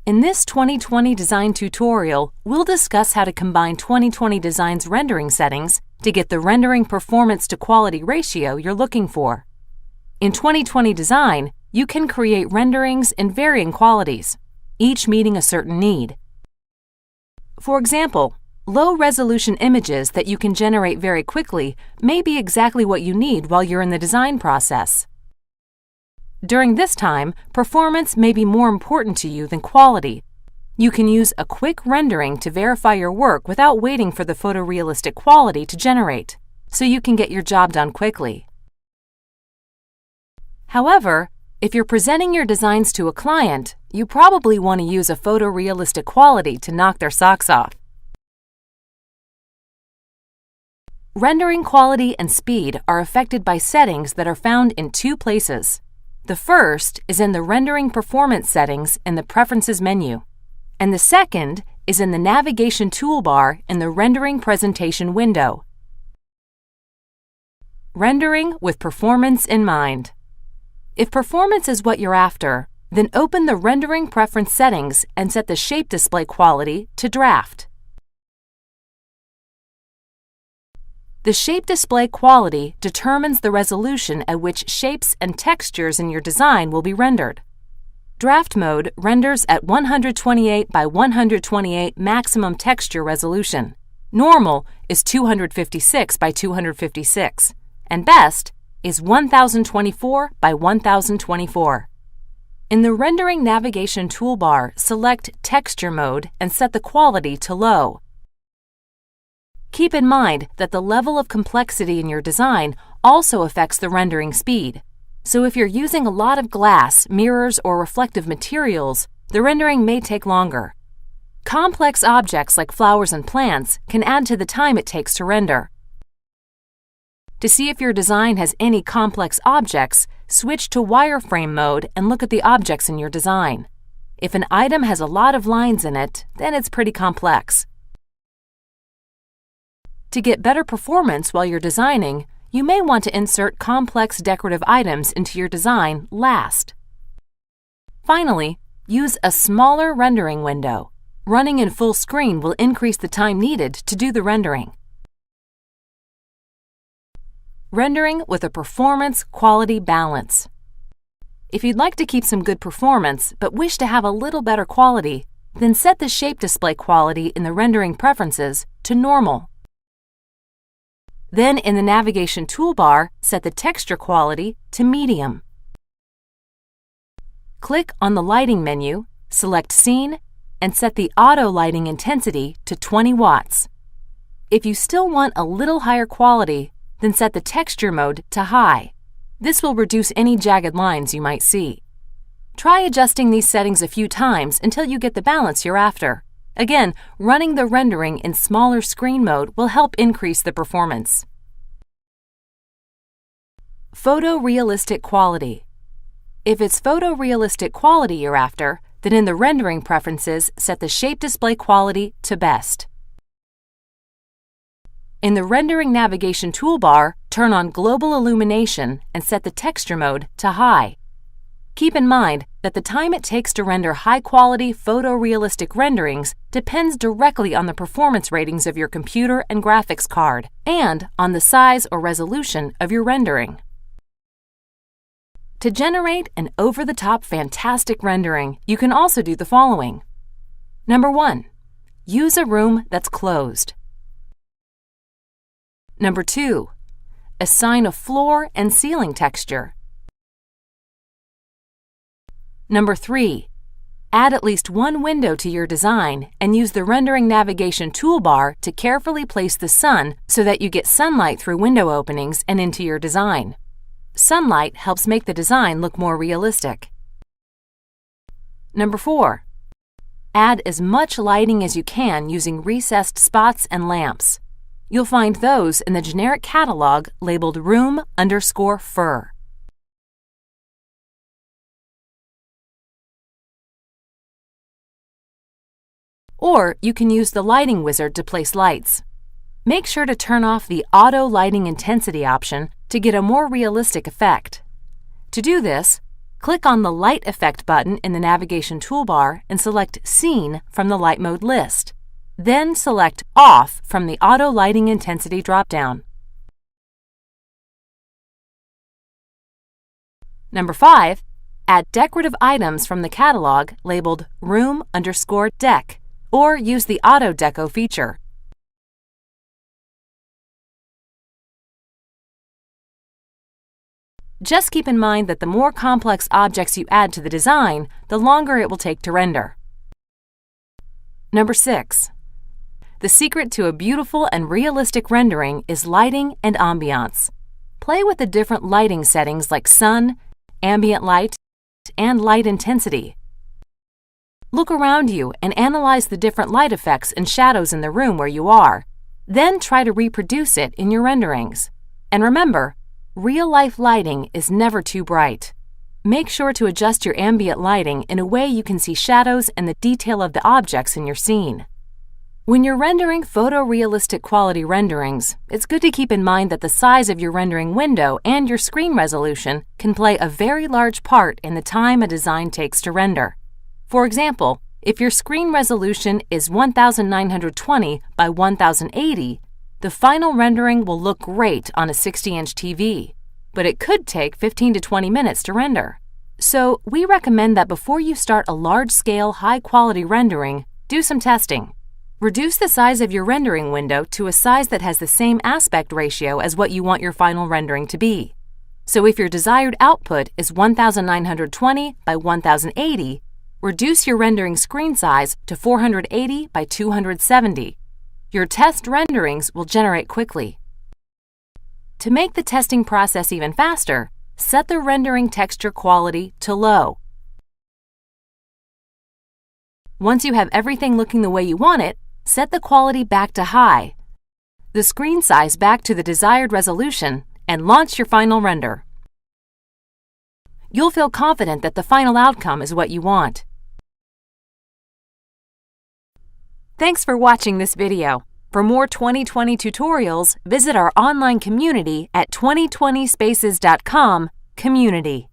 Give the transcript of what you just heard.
In this 2020 design tutorial, we'll discuss how to combine 2020 Design's rendering settings to get the rendering performance to quality ratio you're looking for. In 2020 Design, you can create renderings in varying qualities, each meeting a certain need. For example, low-resolution images that you can generate very quickly may be exactly what you need while you're in the design process. During this time, performance may be more important to you than quality. You can use a quick rendering to verify your work without waiting for the photorealistic quality to generate, so you can get your job done quickly. However, if you're presenting your designs to a client, you probably want to use a photorealistic quality to knock their socks off. Rendering quality and speed are affected by settings that are found in two places. The first is in the Rendering Performance settings in the Preferences menu, and the second is in the Navigation toolbar in the Rendering Presentation window. Rendering with performance in mind. If performance is what you're after, then open the Rendering Preference settings and set the Shape Display quality to Draft. The Shape Display quality determines the resolution at which shapes and textures in your design will be rendered. Draft mode renders at 128 by 128 maximum texture resolution. Normal is 256 by 256, and best is 1024 by 1024. In the Rendering Navigation toolbar, select Texture mode and set the quality to low. Keep in mind that the level of complexity in your design also affects the rendering speed. So if you're using a lot of glass, mirrors, or reflective materials, the rendering may take longer. Complex objects like flowers and plants can add to the time it takes to render. To see if your design has any complex objects, switch to wireframe mode and look at the objects in your design. If an item has a lot of lines in it, then it's pretty complex. To get better performance while you're designing, you may want to insert complex decorative items into your design last. Finally, use a smaller rendering window. Running in full screen will increase the time needed to do the rendering. Rendering with a performance-quality balance. If you'd like to keep some good performance but wish to have a little better quality, then set the Shape Display quality in the Rendering Preferences to Normal. Then in the Navigation toolbar, set the Texture quality to Medium. Click on the Lighting menu, select Scene, and set the Auto Lighting Intensity to 20 watts. If you still want a little higher quality, then set the Texture mode to High. This will reduce any jagged lines you might see. Try adjusting these settings a few times until you get the balance you're after. Again, running the rendering in smaller screen mode will help increase the performance. Photorealistic quality. If it's photorealistic quality you're after, then in the Rendering Preferences, set the Shape Display quality to Best. In the Rendering Navigation toolbar, turn on Global Illumination and set the Texture mode to High. Keep in mind that the time it takes to render high-quality photorealistic renderings depends directly on the performance ratings of your computer and graphics card, and on the size or resolution of your rendering. To generate an over-the-top fantastic rendering, you can also do the following. Number 1. Use a room that's closed. Number 2. Assign a floor and ceiling texture. Number 3. Add at least one window to your design and use the Rendering Navigation toolbar to carefully place the sun so that you get sunlight through window openings and into your design. Sunlight helps make the design look more realistic. Number 4. Add as much lighting as you can using recessed spots and lamps. You'll find those in the generic catalog labeled room_fur. Or you can use the lighting wizard to place lights. Make sure to turn off the Auto Lighting Intensity option to get a more realistic effect. To do this, click on the Light Effect button in the navigation toolbar and select Scene from the Light Mode list. Then select Off from the Auto Lighting Intensity dropdown. Number 5. Add decorative items from the catalog labeled Room_Deck, or use the Auto Deco feature. Just keep in mind that the more complex objects you add to the design, the longer it will take to render. Number 6. The secret to a beautiful and realistic rendering is lighting and ambiance. Play with the different lighting settings like sun, ambient light, and light intensity. Look around you and analyze the different light effects and shadows in the room where you are. Then try to reproduce it in your renderings. And remember, real-life lighting is never too bright. Make sure to adjust your ambient lighting in a way you can see shadows and the detail of the objects in your scene. When you're rendering photorealistic quality renderings, it's good to keep in mind that the size of your rendering window and your screen resolution can play a very large part in the time a design takes to render. For example, if your screen resolution is 1920 by 1080, the final rendering will look great on a 60-inch TV, but it could take 15 to 20 minutes to render. So, we recommend that before you start a large-scale, high-quality rendering, do some testing. Reduce the size of your rendering window to a size that has the same aspect ratio as what you want your final rendering to be. So if your desired output is 1920 by 1080, reduce your rendering screen size to 480 by 270. Your test renderings will generate quickly. To make the testing process even faster, set the rendering texture quality to low. Once you have everything looking the way you want it, set the quality back to high, the screen size back to the desired resolution, and launch your final render. You'll feel confident that the final outcome is what you want. Thanks for watching this video. For more 2020 tutorials, visit our online community at 2020spaces.com/community.